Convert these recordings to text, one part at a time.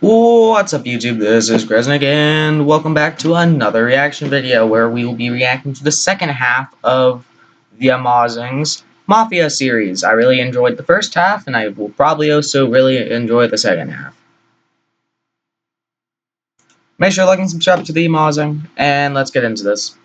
What's up YouTube, this is Gresnick and welcome back to another reaction video where we will be reacting to the second half of TheAMaazing's Maafia series. I really enjoyed the first half and I will probably also really enjoy the second half. Make sure to like and subscribe to TheAMaazing and let's get into this.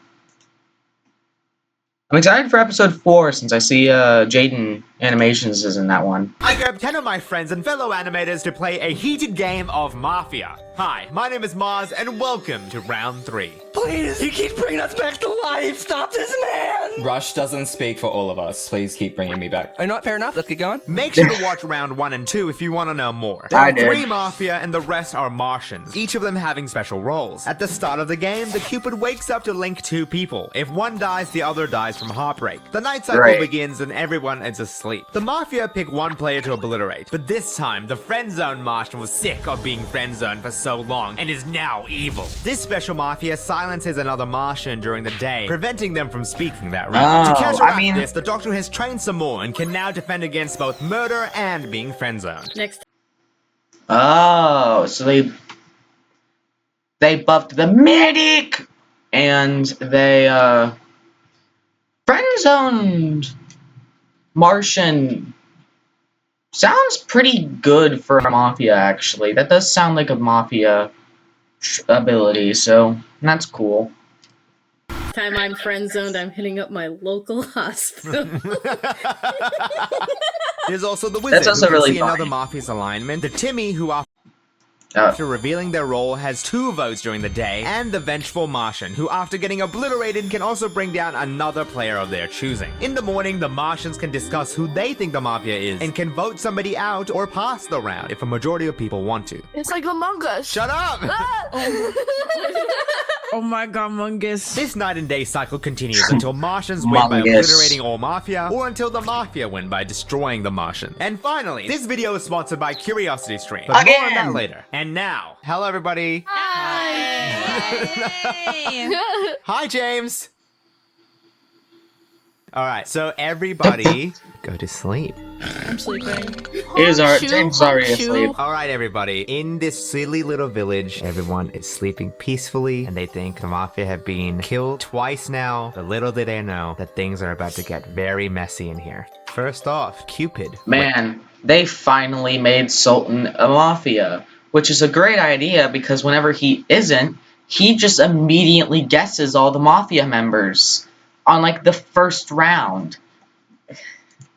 I'm excited for episode 4 since I see Jaden Animations is in that one. I grabbed 10 of my friends and fellow animators to play a heated game of Maafia. Hi, my name is Maaz, and welcome to round 3. Please, you keep bringing us back to life. Stop this man. Rush doesn't speak for all of us. Please keep bringing me back. Not fair enough. Let's get going. Make sure to watch round 1 and 2 if you want to know more. There I are did. 3 Maafia and the rest are Martians, each of them having special roles. At the start of the game, the Cupid wakes up to link 2 people. If one dies, the other dies from heartbreak. The night cycle Right. begins and everyone is asleep. The Maafia pick one player to obliterate, but this time, the friend-zone Martian was sick of being friend-zoned for so long and is now evil. This special Maafia silences another Martian during the day, preventing them from speaking that round. Oh, To counteract I mean- this, the Doctor has trained some more and can now defend against both murder and being friend-zoned. Next. Oh, so they buffed the medic and they friend-zoned Martian. Sounds pretty good for a Maafia, actually. That does sound like a Maafia ability, so that's cool. Time I'm friend zoned, I'm hitting up my local hospital. There's also the Wizard, That's also who can really see another funny. Mafia's alignment, the Timmy, who after revealing their role has 2 votes during the day, and the Vengeful Martian, who after getting obliterated can also bring down another player of their choosing. In the morning, the Martians can discuss who they think the Mafia is, and can vote somebody out or pass the round if a majority of people want to. It's like Among Us. Shut up! Oh my god, Mungus. This night and day cycle continues until Martians win by Mungus. obliterating all Mafia, or until the Mafia win by destroying the Martian. And finally, this video is sponsored by Curiosity Stream, but more on Again. that later. And now, hello everybody. Hi, James. All right, so everybody go to sleep. I'm sleeping. James is already asleep. All right, everybody. In this silly little village, everyone is sleeping peacefully, and they think the Mafia have been killed twice now. But little did they know that things are about to get very messy in here. First off, Cupid. Man, they finally made Sultan a Mafia, which is a great idea because whenever he isn't, he just immediately guesses all the Mafia members on like the first round.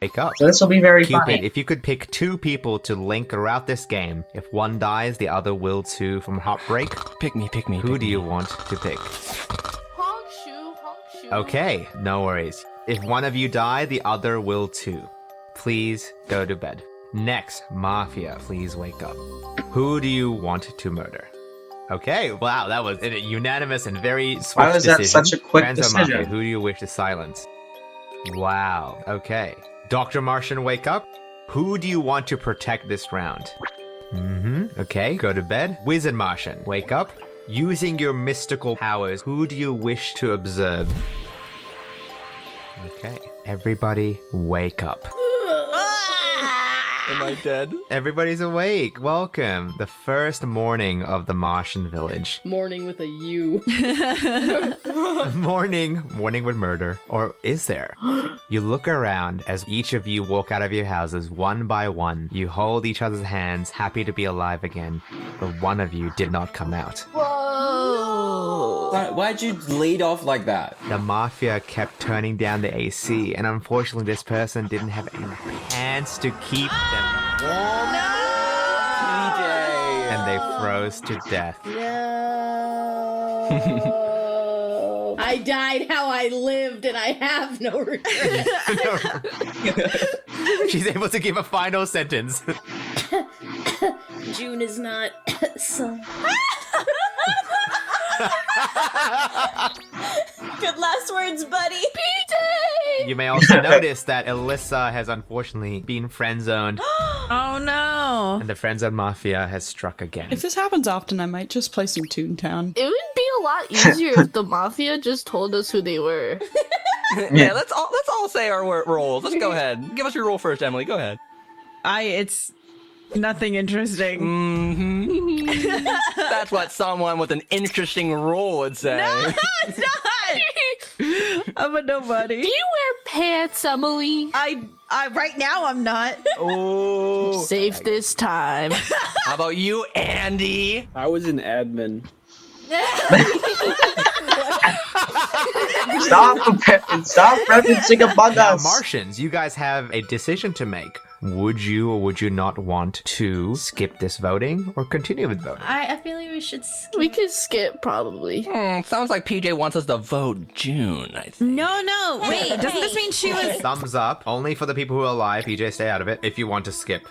Wake up. So this will be very Cupid, funny. if you could pick 2 people to link throughout this game, if one dies, the other will too from heartbreak. Pick me. Who do you want to pick? Honk shoe. Okay, no worries. If one of you die, the other will too. Please go to bed. Next, Mafia, please wake up. Who do you want to murder? Okay, wow, that was a unanimous and very swift Why was that decision. such a quick Friends of decision? Mafia, who do you wish to silence? Wow, okay. Dr. Martian, wake up. Who do you want to protect this round? Okay, go to bed. Wizard Martian, wake up. Using your mystical powers, who do you wish to observe? Okay, everybody wake up. Am I dead? Everybody's awake. Welcome. The first morning of the Martian village. Morning with a U. Morning with murder. Or is there? You look around as each of you walk out of your houses one by one. You hold each other's hands, happy to be alive again. But one of you did not come out. Whoa. Why'd you lead off like that? The Mafia kept turning down the AC, and unfortunately this person didn't have any pants to keep them warm. And they froze to death. No. I died how I lived and I have no regrets. She's able to give a final sentence. June is not so. Good last words, buddy. BJ! You may also notice that Alyssa has unfortunately been friend-zoned, Oh no. and the friend-zone Mafia has struck again. If this happens often, I might just play some Toontown. It would be a lot easier if the Mafia just told us who they were. Yeah, let's all say our roles. Let's go ahead. Give us your role first, Emily. Go ahead. It's Nothing interesting. That's what someone with an interesting role would say. No, it's not. I'm a nobody. Do you wear pants, Emily? I right now I'm not. Oh. Save this time. How about you, Andy? I was an admin. Stop referencing Among Now, Us. Martians, you guys have a decision to make. Would you or would you not want to skip this voting or continue with voting? I feel like we should We could skip, probably. Sounds like PJ wants us to vote June, I think. No. Wait, doesn't this mean she was? Thumbs up. Only for the people who are alive. PJ, stay out of it. If you want to skip.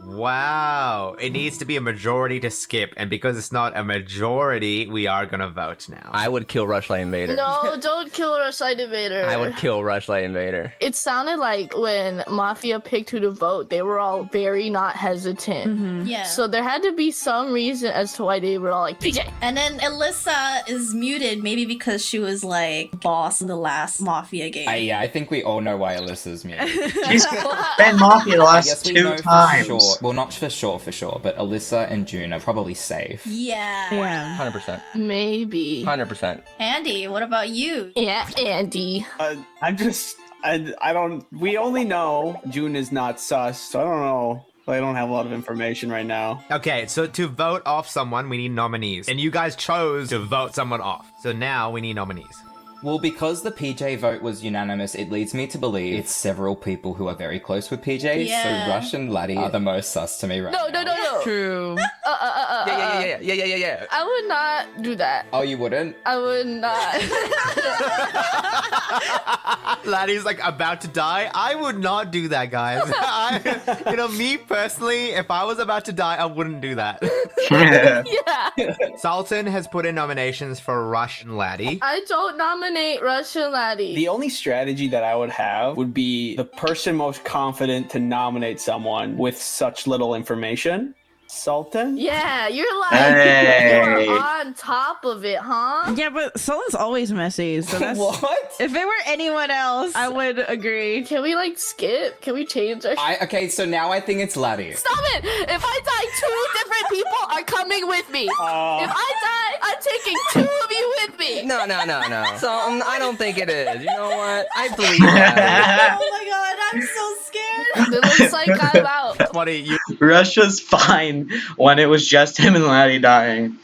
Wow. It needs to be a majority to skip. And because it's not a majority, we are going to vote now. I would kill Rushlight Invader. No, don't kill Rushlight Invader. I would kill Rushlight Invader. It sounded like when Maafia picked who to vote, they were all very not hesitant. Yeah. So there had to be some reason as to why they were all like, PJ! And then Alyssa is muted, maybe because she was like boss in the last Mafia game. Yeah, I think we all know why Alyssa's muted. She's been Mafia the I last guess we 2 know times. for sure. Well, not for sure, but Alyssa and June are probably safe. Yeah. Yeah. 100%. Maybe. 100%. Andy, what about you? Yeah, Andy. I'm just, I don't, we only know June is not sus, so I don't know. I don't have a lot of information right now. Okay, so to vote off someone, we need nominees. And you guys chose to vote someone off. So now we need nominees. Well, because the PJ vote was unanimous, it leads me to believe it's several people who are very close with PJ. Yeah. So Rush and Laddie are the most sus to me right now. No. True. Yeah. I would not do that. Oh, you wouldn't? I would not. Laddie's like about to die. I would not do that, guys. Me personally, if I was about to die, I wouldn't do that. Yeah. Sultan has put in nominations for Rush and Laddie. I don't nominate Russian Laddie. The only strategy that I would have would be the person most confident to nominate someone with such little information. Sultan? Yeah, you're like Hey. you're on top of it, huh? Yeah, but Sultan's always messy, so that's. What? If it were anyone else, I would agree. Can we like skip? Can we change our Okay, so now I think it's Laddie. Stop it! If I die, 2 different people are coming with me. If I die, I'm taking 2 of you with me. No. So I don't think it is. You know what? I believe that. Oh my god, I'm so scared. It looks like I'm out. Funny, you Russia's fine when it was just him and Laddie dying.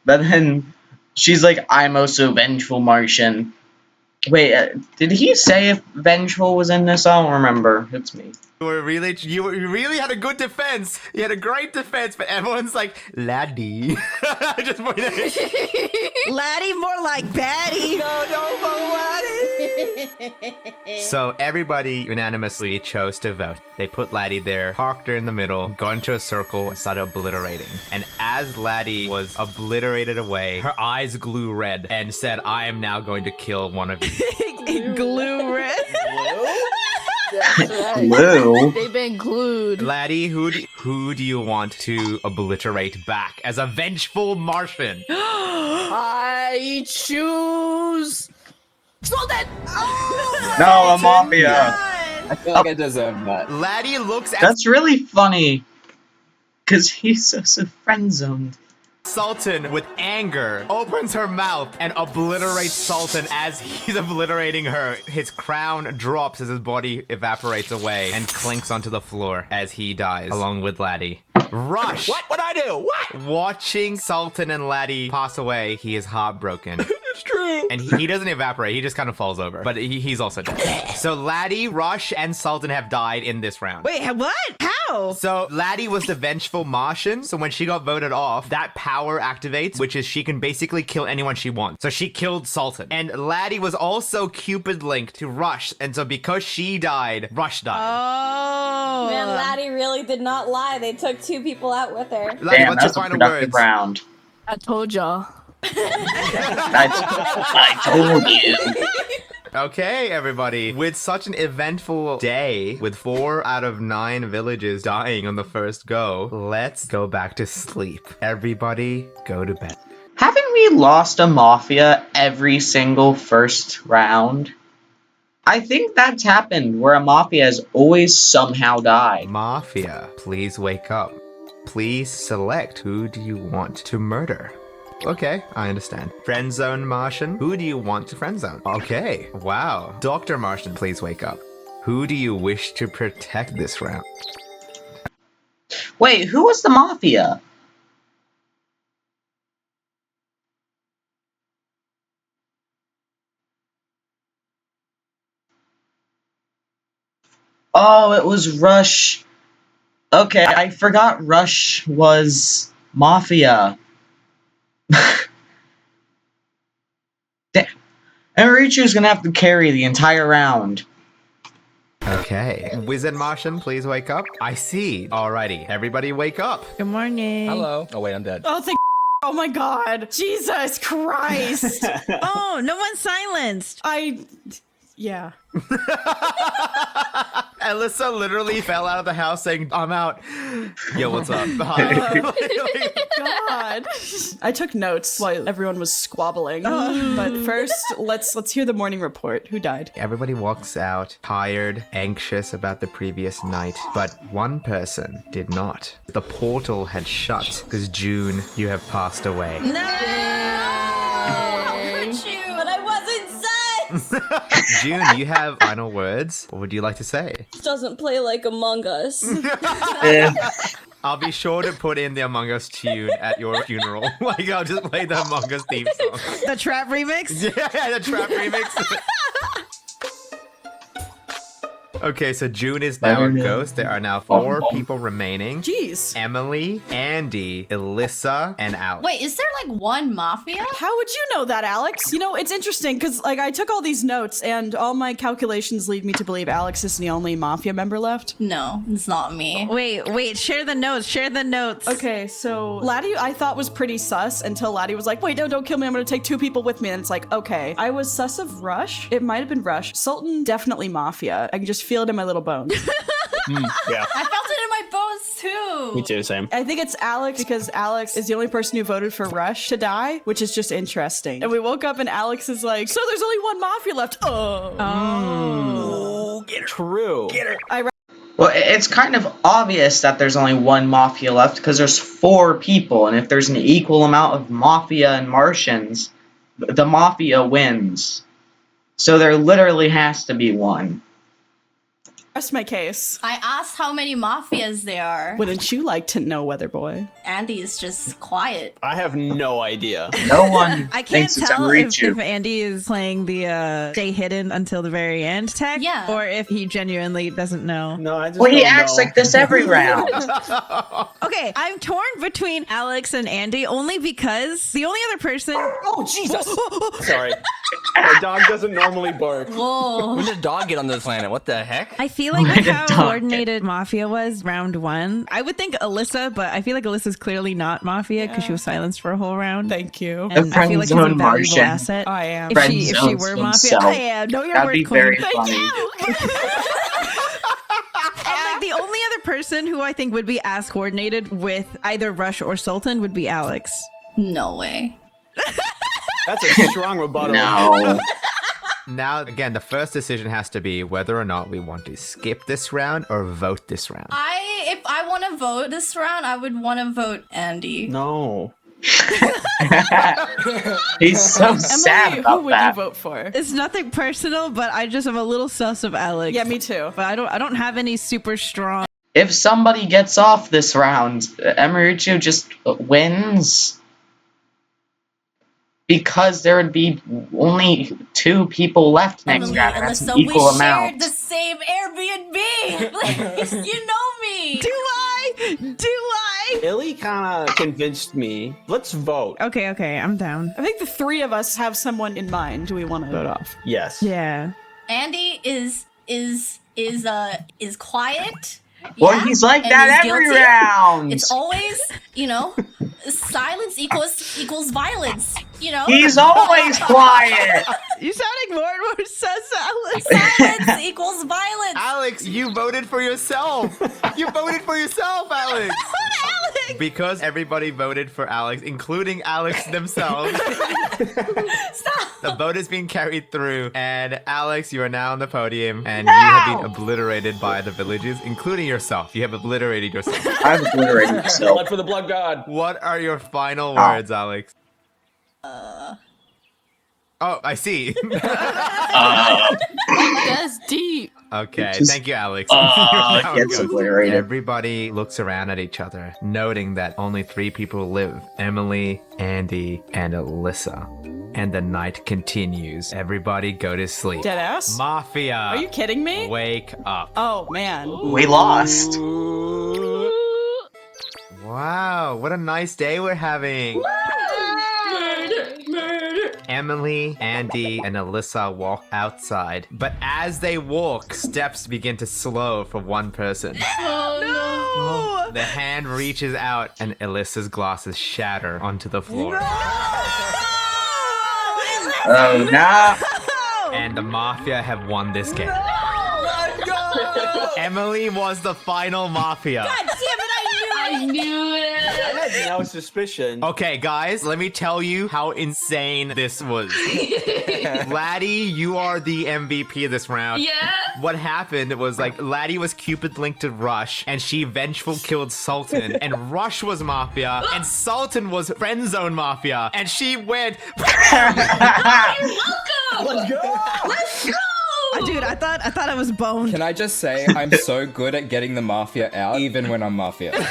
But then she's like, I'm also vengeful Martian. Wait, did he say if vengeful was in this? I don't remember. It's me. you really had a good defense. You had a great defense, but everyone's like, Laddie. Just point at it. Laddie, more like Batty. So everybody unanimously chose to vote. They put Laddie there, parked her in the middle, got into a circle, and started obliterating. And as Laddie was obliterated away, her eyes glue red and said, I am now going to kill one of you. Glue red. That's right. Glue? They've been glued. Laddie, who do you want to obliterate back as a vengeful Martian? I choose Sultan. No, a Mafia. I feel like I deserve that. Laddie looks at That's really funny. Because he's so friend zoned. Sultan with anger, opens her mouth and obliterates Sultan as he's obliterating her. His crown drops as his body evaporates away and clinks onto the floor as he dies along with Laddie. Rush! What would I do? What? Watching Sultan and Laddie pass away, he is heartbroken. It's true. And he doesn't evaporate, he just kind of falls over. But he's also dead. So Laddie, Rush, and Sultan have died in this round. Wait, what? How? So Laddie was the vengeful Martian, so when she got voted off, that power activates, which is she can basically kill anyone she wants. So she killed Sultan. And Laddie was also Cupid linked to Rush, and so because she died, Rush died. Oh. Man, Laddie really did not lie. They took 2 people out with her. Laddie, Damn, what's your that's a final productive words? round. I told y'all. I told you. Okay, everybody. With such an eventful day, with 4 out of 9 villages dying on the first go, let's go back to sleep. Everybody, go to bed. Haven't we lost a Mafia every single first round? I think that's happened where a Mafia has always somehow died. Mafia, please wake up. Please select who do you want to murder. Okay, I understand. Friend zone Martian, who do you want to friend zone? Okay, wow. Dr. Martian, please wake up. Who do you wish to protect this round? Wait, who was the Mafia? Oh, it was Rush. Okay, I forgot Rush was Mafia. Enrichu's gonna have to carry the entire round. Okay. Wizard Martian, please wake up. I see. Alrighty, everybody wake up. Good morning. Hello. Oh, wait, I'm dead. Oh, thank oh my god. Jesus Christ. Oh, no one's silenced. Yeah. Alyssa literally fell out of the house saying, I'm out. Yo, what's up? God. I took notes while everyone was squabbling. But first, let's hear the morning report. Who died? Everybody walks out, tired, anxious about the previous night, but one person did not. The portal had shut because June, you have passed away. Oh, how could you? But I wasn't sus. June, you have final words. What would you like to say? This doesn't play like Among Us. I'll be sure to put in the Among Us tune at your funeral. Like, I'll just play the Among Us theme song. The trap remix? Yeah, the trap remix. Okay, so June is now a ghost. There are now 4 people remaining. Jeez. Emily, Andy, Alyssa, and Alex. Wait, is there like one Mafia? How would you know that, Alex? You know, it's interesting because like I took all these notes and all my calculations lead me to believe Alex is the only Mafia member left. No, it's not me. Wait, share the notes, Okay, so Laddie I thought was pretty sus until Laddie was like, wait, no, don't kill me, I'm gonna take 2 people with me. And it's like, okay. I was sus of Rush. It might have been Rush. Sultan, definitely Mafia. I can just feel it in my little bones. Yeah. I felt it in my bones too. Me too, same. I think it's Alex because Alex is the only person who voted for Rush to die, which is just interesting. And we woke up and Alex is like, so there's only one Mafia left. True. Well, it's kind of obvious that there's only one Mafia left because there's 4 people, and if there's an equal amount of Mafia and Martians, the Mafia wins. So there literally has to be one. Rest my case. I asked how many Mafias there are. Wouldn't you like to know, Weather Boy? Andy is just quiet. I have no idea. No one I can't thinks it's tell if Enrichu. Andy is playing the stay hidden until the very end tech, Yeah. or if he genuinely doesn't know. No, I just Well, he don't acts know. like this every round. Okay, I'm torn between Alex and Andy only because the only other person. Oh, Jesus. Sorry. My dog doesn't normally bark. Whoa. When did a dog get on this planet? What the heck? I feel like with how Dog. coordinated Mafia was round 1. I would think Alyssa, but I feel like Alyssa's clearly not Mafia because she was silenced for a whole round. Thank you. And I feel like she's a friend-zone valuable Martian. asset. I am. If she Friend-zones were Mafia, himself. I am. No, you're That'd worth be queen. very Thank funny. you. And like the only other person who I think would be as coordinated with either Rush or Sultan would be Alex. No way. That's a strong rebuttal. No. Now, again, the first decision has to be whether or not we want to skip this round or vote this round. If I want to vote this round, I would want to vote Andy. No. He's so sad Emily, about who would that. you vote for? It's nothing personal, but I just am a little sus of Alex. Yeah, me too. But I don't have any super strong. If somebody gets off this round, Emirichu just wins. Because there would be only 2 people left next Emily, round. That's an Alyssa, equal we amount. shared the same Airbnb. Like, you know me. Do I? Illy kind of convinced me. Let's vote. Okay, I'm down. I think the 3 of us have someone in mind. Do we want to vote off? Yes. Yeah. Andy is quiet. Well, yeah, he's like and that is every guilty. round. It's always, silence equals violence. He's always quiet. You sounding more and more sus, Alex. Silence equals violence. Alex, you voted for yourself. You voted for yourself, Alex. Alex. Because everybody voted for Alex, including Alex themselves. Stop. The vote is being carried through, and Alex, you are now on the podium, and you have been obliterated by the villagers, including yourself. You have obliterated yourself. I've obliterated myself. Blood for the blood god. What are your final words, Alex? Oh, I see. That's deep. Okay, Just- thank you, Alex. How it gets goes. obliterated. Everybody looks around at each other, noting that only 3 people live: Emily, Andy, and Alyssa. And the night continues. Everybody go to sleep. Deadass? Mafia! Are you kidding me? Wake up. Oh, man. We lost. Wow, what a nice day we're having. Emily, Andy, and Alyssa walk outside, but as they walk, steps begin to slow for one person. Oh, The hand reaches out, and Alyssa's glasses shatter onto the floor. Oh, no. And the Mafia have won this game. Emily was the final Mafia. God damn it, I knew it. I had no suspicion. Okay, guys, let me tell you how insane this was. Laddie, you are the MVP of this round. Yeah. What happened was, like, Laddie was Cupid linked to Rush, and she vengeful killed Sultan, and Rush was Mafia, and Sultan was Friend Zone Mafia, and she went. Welcome. Let's go! Let's go. Dude, I thought I was boned. Can I just say, I'm so good at getting the Mafia out, even when I'm Mafia. You're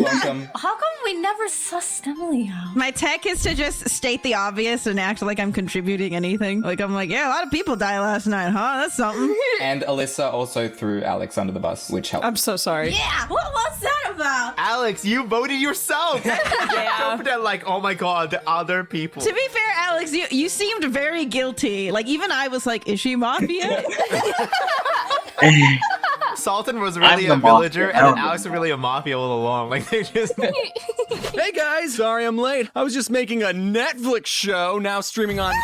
welcome. How come we never sussed Emily out? My tech is to just state the obvious and act like I'm contributing anything. Like, I'm like, yeah, a lot of people died last night, huh? That's something. And Alyssa also threw Alex under the bus, which helped. I'm so sorry. Yeah, what was that about? Alex, you voted yourself. Don't pretend like, oh my god, the other people. To be fair, Alex, you seemed very guilty. Like, even I was like, is she Mafia? Sultan was really I'm a the villager, Mafia. and then Alex was really a Mafia all along. Like, they just. Hey guys, sorry I'm late. I was just making a Netflix show now streaming on.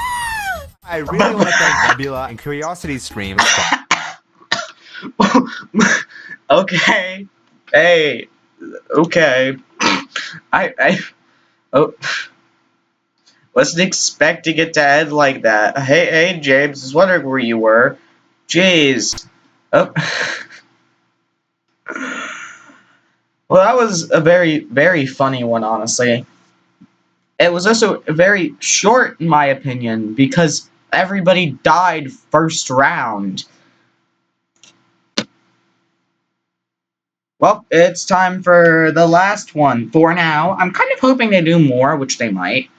I really want to thank Nebula and Curiosity's stream. Okay. Hey. Okay. Oh. Wasn't expecting it to end like that. Hey, James. I was wondering where you were. Jeez. Oh. Well, that was a very, very funny one, honestly. It was also very short, in my opinion, because everybody died first round. Well, it's time for the last one for now. I'm kind of hoping they do more, which they might.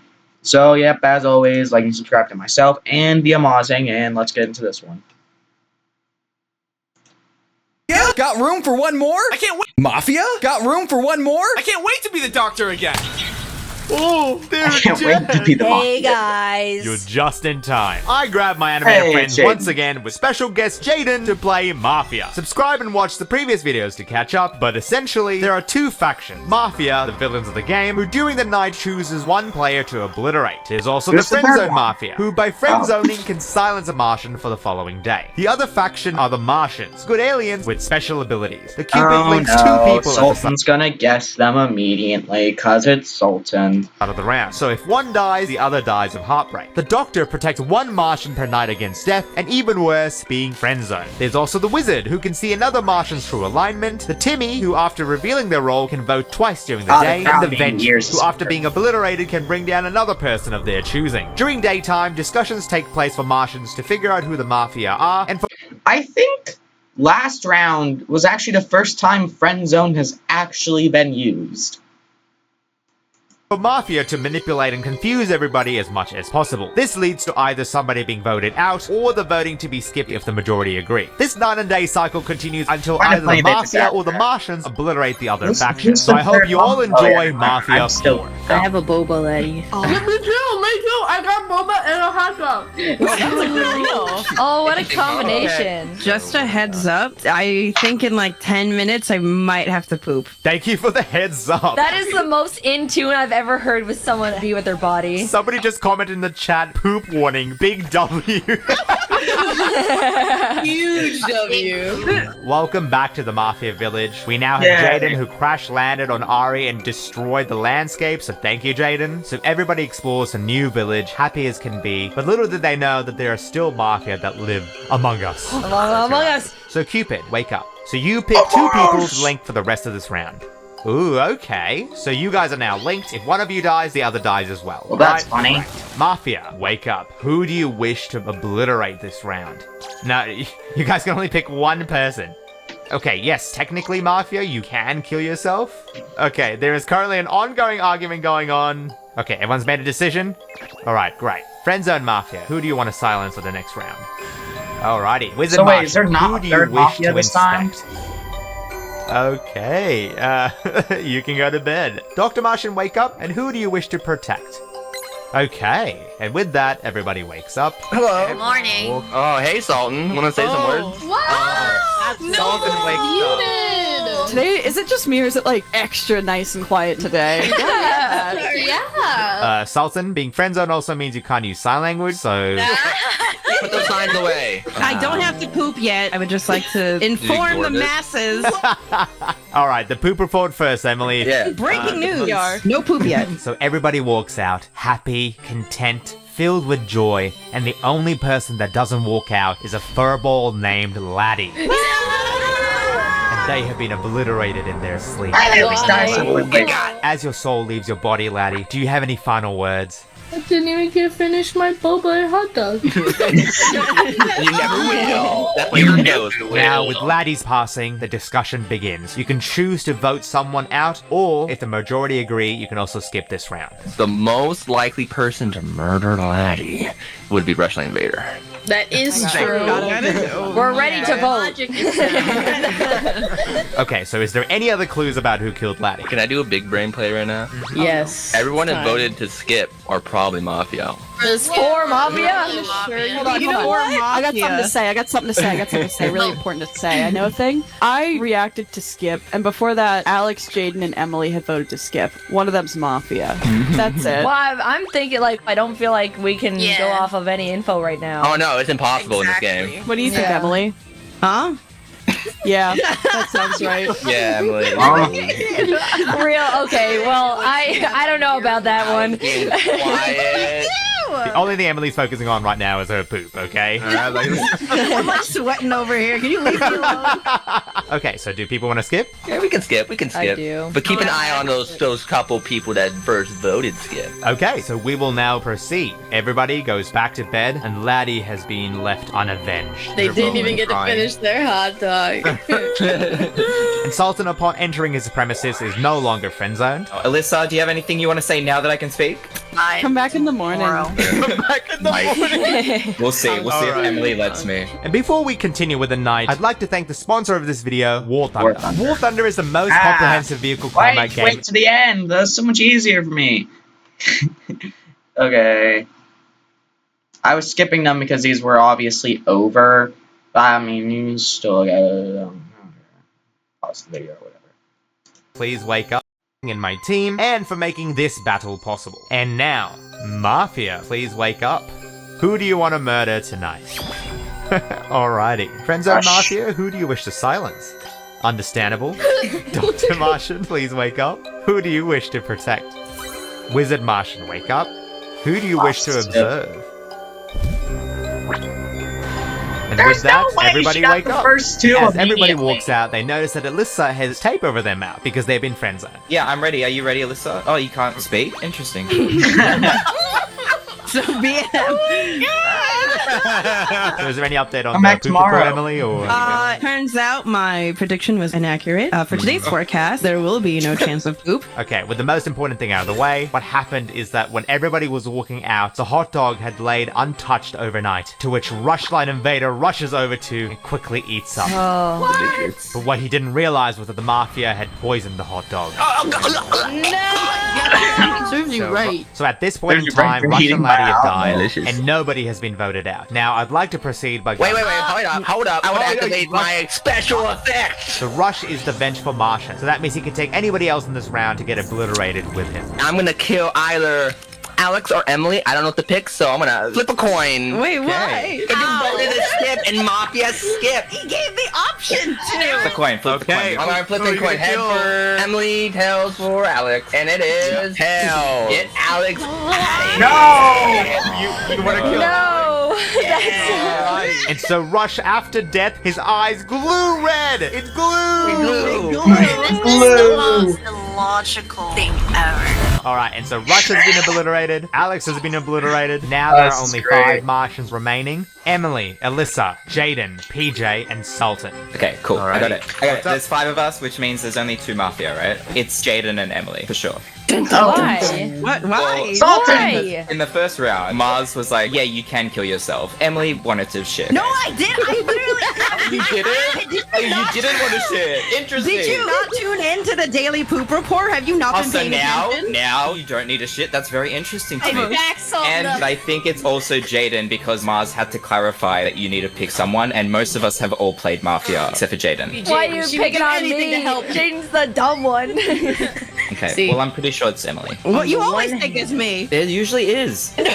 So, yep, as always, like and subscribe to myself and TheAMaazing, and let's get into this one. Yeah, got room for one more? I can't wait. Mafia? Got room for one more? I can't wait to be the doctor again. Oh, they're I can't wait to be the Hey Mafia. guys. You're just in time. I grabbed my animator Hey, friends Jaden. once again with special guest Jaden to play Mafia. Subscribe and watch the previous videos to catch up, but essentially, there are 2 factions. Mafia, the villains of the game, who during the night chooses one player to obliterate. There's also Who's the the Friend third Zone one? Mafia, who by friend zoning can silence a Martian for the following day. The other faction are the Martians, good aliens with special abilities. The Cupid Oh links no, 2 people at the Sultan's gonna guess them immediately, cause it's Sultan. start of the round. So if one dies, the other dies of heartbreak. The Doctor protects one Martian per night against death, and even worse, being friend zoned. There's also the Wizard, who can see another Martian's true alignment, the Timmy, who after revealing their role can vote twice during the day, and the Venge, who after being obliterated can bring down another person of their choosing. During daytime, discussions take place for Martians to figure out who the Mafia are, and for I think last round was actually the first time Friend Zone has actually been used. Mafia to manipulate and confuse everybody as much as possible. This leads to either somebody being voted out or the voting to be skipped if the majority agree. This night and day cycle continues until Why either not the play Mafia this or the after? Martians obliterate the other Who's faction. the So I hope third you all one? enjoy Oh, yeah, Mafia I'm still. 4. I have a boba laddie. Me too. I got boba and a hot dog. Oh, what a combination. Just a heads up, I think in like 10 minutes I might have to poop. Thank you for the heads up. That is the most in tune I've ever ever heard with someone be with their body. Somebody just commented in the chat, poop warning, big W. Huge W. Welcome back to the Maafia village. We now have Jaden, who crash landed on Ari and destroyed the landscape, so thank you, Jaden. So everybody explores a new village, happy as can be, but little did they know that there are still Maafia that live among us. Among us. So Cupid, wake up. So you pick 2 people to link for the rest of this round. Ooh, okay. So you guys are now linked. If one of you dies, the other dies as well. Well, that's funny. Maafia, wake up. Who do you wish to obliterate this round? No, you guys can only pick 1 person. Okay, yes, technically, Maafia, you can kill yourself. Okay, there is currently an ongoing argument going on. Okay, everyone's made a decision? Alright, great. Friendzone Maafia, who do you want to silence for the next round? Alrighty, Wizard So wait, Marshall, is there not who a do you third wish Maafia to this time? inspect? Okay, you can go to bed. Dr. Martian, wake up, and who do you wish to protect? Okay, and with that, everybody wakes up. Hello. Good morning. Oh, hey, Sultan. Want to say some words? What? Sultan wakes up. Today, is it just me or is it like extra nice and quiet today? Yeah. Sultan, being friendzone also means you can't use sign language, so... Put those signs away. I don't have to poop yet. I would just like to inform the ignored it. masses. Alright, the poop report first, Emily. Yeah. Breaking news. No poop yet. So everybody walks out, happy, content, filled with joy, and the only person that doesn't walk out is a furball named Laddie. And they have been obliterated in their sleep. As your soul leaves your body, Laddie, do you have any final words? I didn't even get finished my boba and hot dog. You never will. That's where your nose will. Now, with Laddie's passing, the discussion begins. You can choose to vote someone out, or if the majority agree, you can also skip this round. The most likely person to murder Laddie would be Rushline Invader. That is true. We're ready to vote. Okay, so is there any other clues about who killed Laddie? Can I do a big brain play right now? Yes. Everyone that voted to skip are probably Maafia. There's 4 Mafia. Hold on, hold on. I got something to say. Really important to say. I know a thing. I reacted to skip, and before that, Alex, Jaden, and Emily had voted to skip. One of them's Maafia. That's it. Well, I'm thinking like I don't feel like we can go off of any info right now. Oh no, it's impossible in this game. What do you think, Emily? Huh? Yeah, that sounds right. Yeah, Emily. Real? Okay. Well, I don't know about that one. Quiet. The only thing Emily's focusing on right now is her poop, okay? I'm like sweating over here. Can you leave me alone? Okay, so do people want to skip? Yeah, we can skip. I do. But keep an eye on those couple people that first voted skip. Okay, so we will now proceed. Everybody goes back to bed, and Laddie has been left unavenged. They didn't even get to finish their hot dog. And Sultan, upon entering his premises, is no longer friend-zoned. Alyssa, do you have anything you want to say now that I can speak? Come back in the morning. We'll see. We'll see if Emily lets me. And before we continue with the night, I'd like to thank the sponsor of this video, War Thunder. War Thunder is the most comprehensive vehicle combat game. Wait to the end. That's so much easier for me. Okay. I was skipping them because these were obviously over. But I mean, you still gotta pause the video or whatever. Please wake up in my team and for making this battle possible. And now, Maafia, please wake up. Who do you want to murder tonight? Alrighty. Friendzone Maafia, who do you wish to silence? Understandable. Dr. Martian, please wake up. Who do you wish to protect? Wizard Martian, wake up. Who do you wish to observe? And with that, everybody wake up. As everybody walks out, they notice that Alyssa has tape over their mouth because they've been friend-zoned. Yeah, I'm ready. Are you ready, Alyssa? Oh, you can't speak? Interesting. So BM. So is there any update on the poop report, Emily? Or turns out my prediction was inaccurate. For today's forecast, there will be no chance of poop. Okay, with the most important thing out of the way, what happened is that when everybody was walking out, the hot dog had laid untouched overnight, to which Rushline Invader rushes over to and quickly eats up. But what he didn't realize was that the Maafia had poisoned the hot dog. No! Serves you right. So at this point in Serves you right time, for Rush eating and Laddie my have apple. died, Delicious. and nobody has been voted out. Now, I'd like to proceed by Wait, hold up. I would activate my special effect. So Rush is the vengeful Martian, so that means he can take anybody else in this round to get obliterated with him. I'm gonna kill either Alex or Emily. I don't know what to pick, so I'm gonna flip a coin. Wait, why? If you voted to skip and Maafia skip. He gave the option Flip the coin, flip the coin. I'm gonna flip the coin. Head for Emily, tails for Alex. And it is tails. Get Alex. You wanna kill No! And so Rush, after death, his eyes glue red! It's glue! This is the most illogical thing ever. Alright, and so Rush has been obliterated, Alex has been obliterated, now there are only 5 Martians remaining. Emily, Alyssa, Jaden, PJ, and Sultan. Okay, cool. I got it. What's up? There's 5 of us, which means there's only 2 Mafia, right? It's Jaden and Emily, for sure. Why? What? Why? Why? In the first round, Mars was like, yeah, you can kill yourself. Emily wanted to shit. No, I did. I literally. You didn't? Oh, you didn't want to shit. Interesting. Did you not tune in to the daily poop report? Have you not been Also, paying attention? now you don't need to shit. That's very interesting to me. Excellent. And I think it's also Jaden because Mars had to clarify that you need to pick someone, and most of us have all played Mafia except for Jaden. Why are you She would picking do on anything me? to help. Jaden's the dumb one. Okay, See. well, I'm pretty sure it's Emily. Well, you always think it's me. It usually is. Well,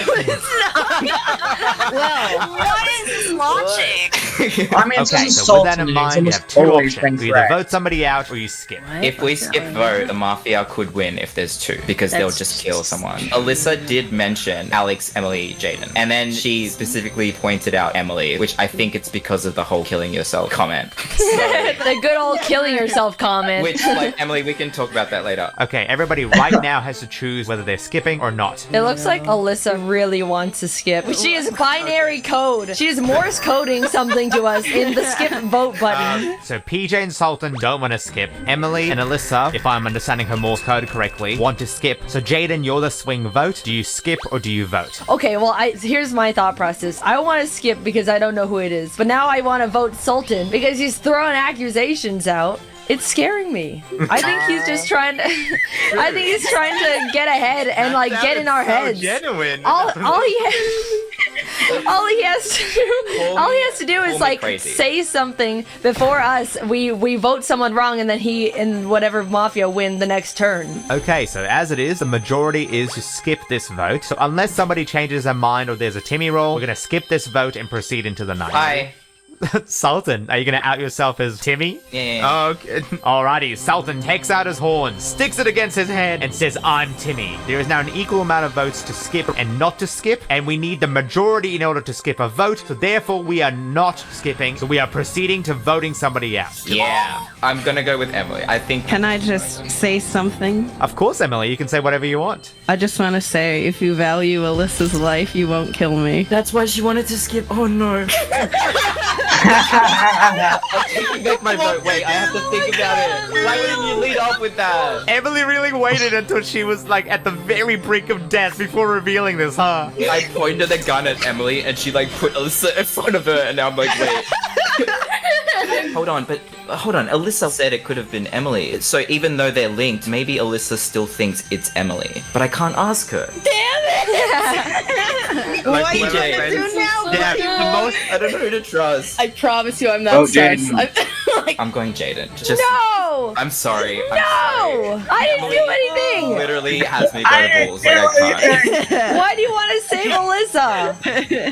what is this logic? I mean, Okay, it's so with that in Sultan, mind, you it's have 2 always options. been You either correct. vote somebody out or you skip. If we skip vote, the Mafia could win if there's 2, because they'll just kill someone. Alyssa did mention Alex, Emily, Jaden, and then she specifically pointed out Emily, which I think it's because of the whole killing yourself comment. The good old killing yourself comment. Which, like, Emily, we can talk about that later. Okay, everybody right now has to choose whether they're skipping or not. It looks like Alyssa really wants to skip. She is binary code. She is Morse coding something to us in the skip vote button. So PJ and Sultan don't want to skip. Emily and Alyssa, if I'm understanding her Morse code correctly, want to skip. So Jaden, you're the swing vote. Do you skip or do you vote? Okay, well, here's my thought process. I want to skip because I don't know who it is. But now I want to vote Sultan because he's throwing accusations out. It's scaring me. I think he's just trying to. I think he's trying to get ahead and like get in our heads. Genuine. All he has to do is like crazy. say something before us. We vote someone wrong and then he and whatever Mafia win the next turn. Okay, so as it is, the majority is to skip this vote. So unless somebody changes their mind or there's a Timmy roll, we're going to skip this vote and proceed into the night. Hi. Sultan, are you going to out yourself as Timmy? Yeah. Okay. Alrighty, Sultan takes out his horn, sticks it against his head, and says, I'm Timmy. There is now an equal amount of votes to skip and not to skip, and we need the majority in order to skip a vote, so therefore we are not skipping, so we are proceeding to voting somebody out. Yeah. I'm gonna go with Emily. I think. Can I just say something? Of course, Emily, you can say whatever you want. I just want to say, if you value Alyssa's life, you won't kill me. That's why she wanted to skip. Oh no. I'm taking back my vote. Wait, I have to think about it. Why wouldn't you lead off with that? Emily really waited until she was like at the very brink of death before revealing this, huh? I pointed a gun at Emily and she like put Alyssa in front of her and now I'm like, wait. Hold on. Alyssa said it could have been Emily. So even though they're linked, maybe Alyssa still thinks it's Emily. But I can't ask her. Damn it! Like, What are you PJ, gonna do now? Yeah, the most. I don't know who to trust. I promise you I'm not sus. I'm going Jaden. Just. No! I'm sorry. No! I didn't do anything! Literally has me by the balls. Like I can't. Why do you want to save Alyssa?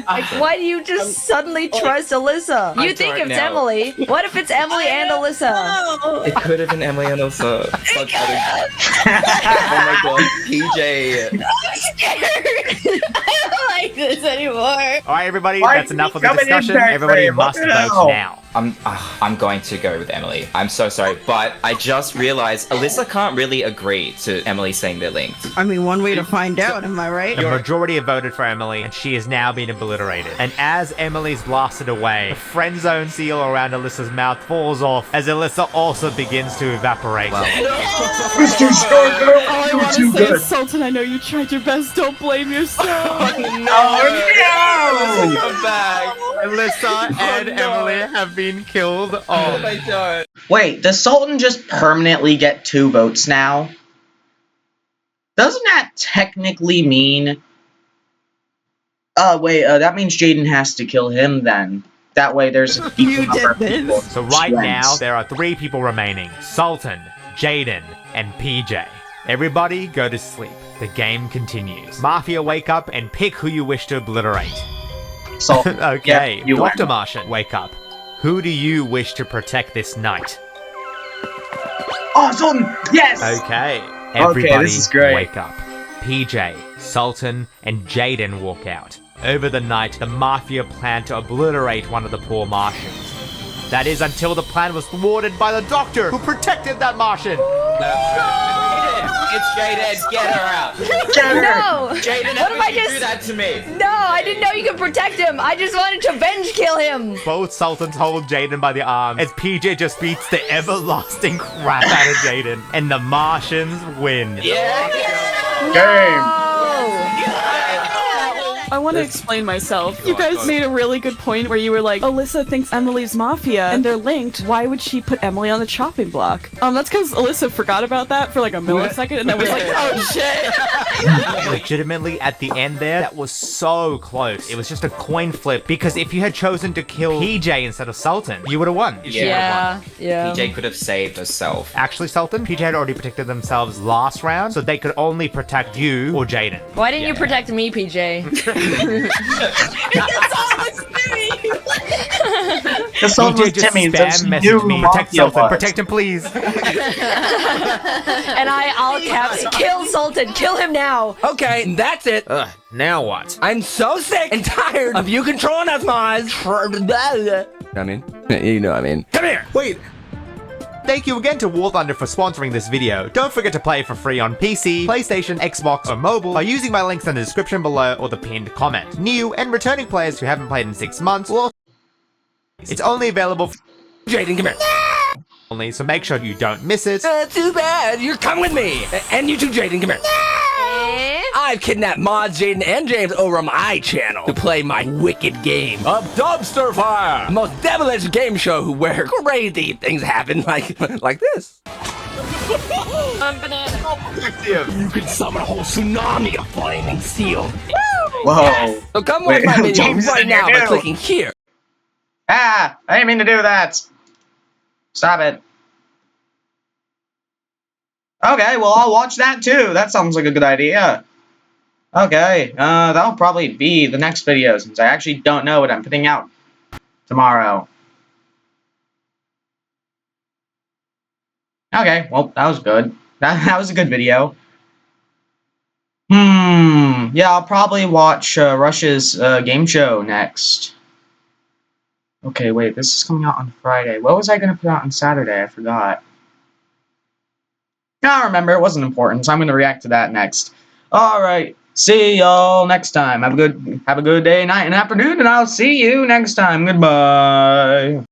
Like, why do you just suddenly trust Alyssa? You think don't it's know. Emily. What if it's Emily and Alyssa? It could have been Emily and Alyssa. Oh my god, PJ. I'm scared. I don't like this anymore. Alright, everybody, Why that's did enough we of the come in discussion. impact Everybody frame? What must the vote hell? now. I'm going to go with Emily. I'm so sorry, but I just realized Alyssa can't really agree to Emily saying they're linked. I mean, one way to find out, am I right? The majority have voted for Emily, and she has now been obliterated. And as Emily's blasted away, the friend zone seal around Alyssa's mouth falls off as Alyssa also begins to evaporate. Mr. Starker, All I you're want too to say good. is, Sultan, I know you tried your best. Don't blame yourself. Oh no! Come back. Alyssa and Emily have been killed off. My god. Wait, does Sultan just permanently get 2 votes now? Doesn't that technically mean... that means Jaden has to kill him then. That way there's a equal number of people. So right now, there are 3 people remaining. Sultan, Jaden, and PJ. Everybody go to sleep. The game continues. Maafia, wake up and pick who you wish to obliterate. So, okay, yeah, you Dr. win. Martian, wake up. Who do you wish to protect this night? Awesome! Yes! Okay, everybody this is great. wake up. PJ, Sultan, and Jaden walk out. Over the night, the Maafia plan to obliterate one of the poor Martians. That is until the plan was thwarted by the doctor who protected that Martian. It's Jaden. Get her out. No! Jaden, What if I you just... do that to me? No, I didn't know you could protect him. I just wanted to venge kill him. Both Sultans hold Jaden by the arm as PJ just beats the everlasting crap out of Jaden, and the Martians win. Yeah. Game! I want to explain myself. You guys made a really good point where you were like, Alyssa thinks Emily's Maafia, and they're linked. Why would she put Emily on the chopping block? That's because Alyssa forgot about that for like a millisecond, and then was like, oh shit! Legitimately, at the end there, that was so close. It was just a coin flip, because if you had chosen to kill PJ instead of Sultan, you would have won. Yeah. PJ could have saved herself. Actually, Sultan, PJ had already protected themselves last round, so they could only protect you or Jaden. Why didn't you protect me, PJ? The song was PJ just Timmy, so spam she messaged knew me. who Protect Maafia Sultan. was. Protect him, please. And I all caps, kill Sultan, kill him now. Okay, that's it. Now what? I'm so sick and tired of you controlling us, Maz. I mean, you know what I mean. Come here! Wait. Thank you again to War Thunder for sponsoring this video. Don't forget to play for free on PC, PlayStation, Xbox, or mobile by using my links in the description below or the pinned comment. New and returning players who haven't played in 6 months will... It's only available for... Jaden, come here. only, so make sure you don't miss it. Too bad. You're coming with me. And you too, Jaden, come here. I've kidnapped Mods, Jaden, and James over on my channel to play my wicked game of Dumpster Fire, the most devilish game show where crazy things happen like this. You can summon a whole tsunami of flaming steel. Whoa. So come watch my video right now by clicking here. Ah! I didn't mean to do that! Stop it. Okay, well, I'll watch that too. That sounds like a good idea. Okay, that'll probably be the next video, since I actually don't know what I'm putting out tomorrow. Okay, well, that was good. That was a good video. Yeah, I'll probably watch Rush's game show next. Okay, wait, this is coming out on Friday. What was I going to put out on Saturday? I forgot. I don't remember. It wasn't important, so I'm going to react to that next. Alright, see y'all next time. Have a good day, night, and afternoon, and I'll see you next time. Goodbye.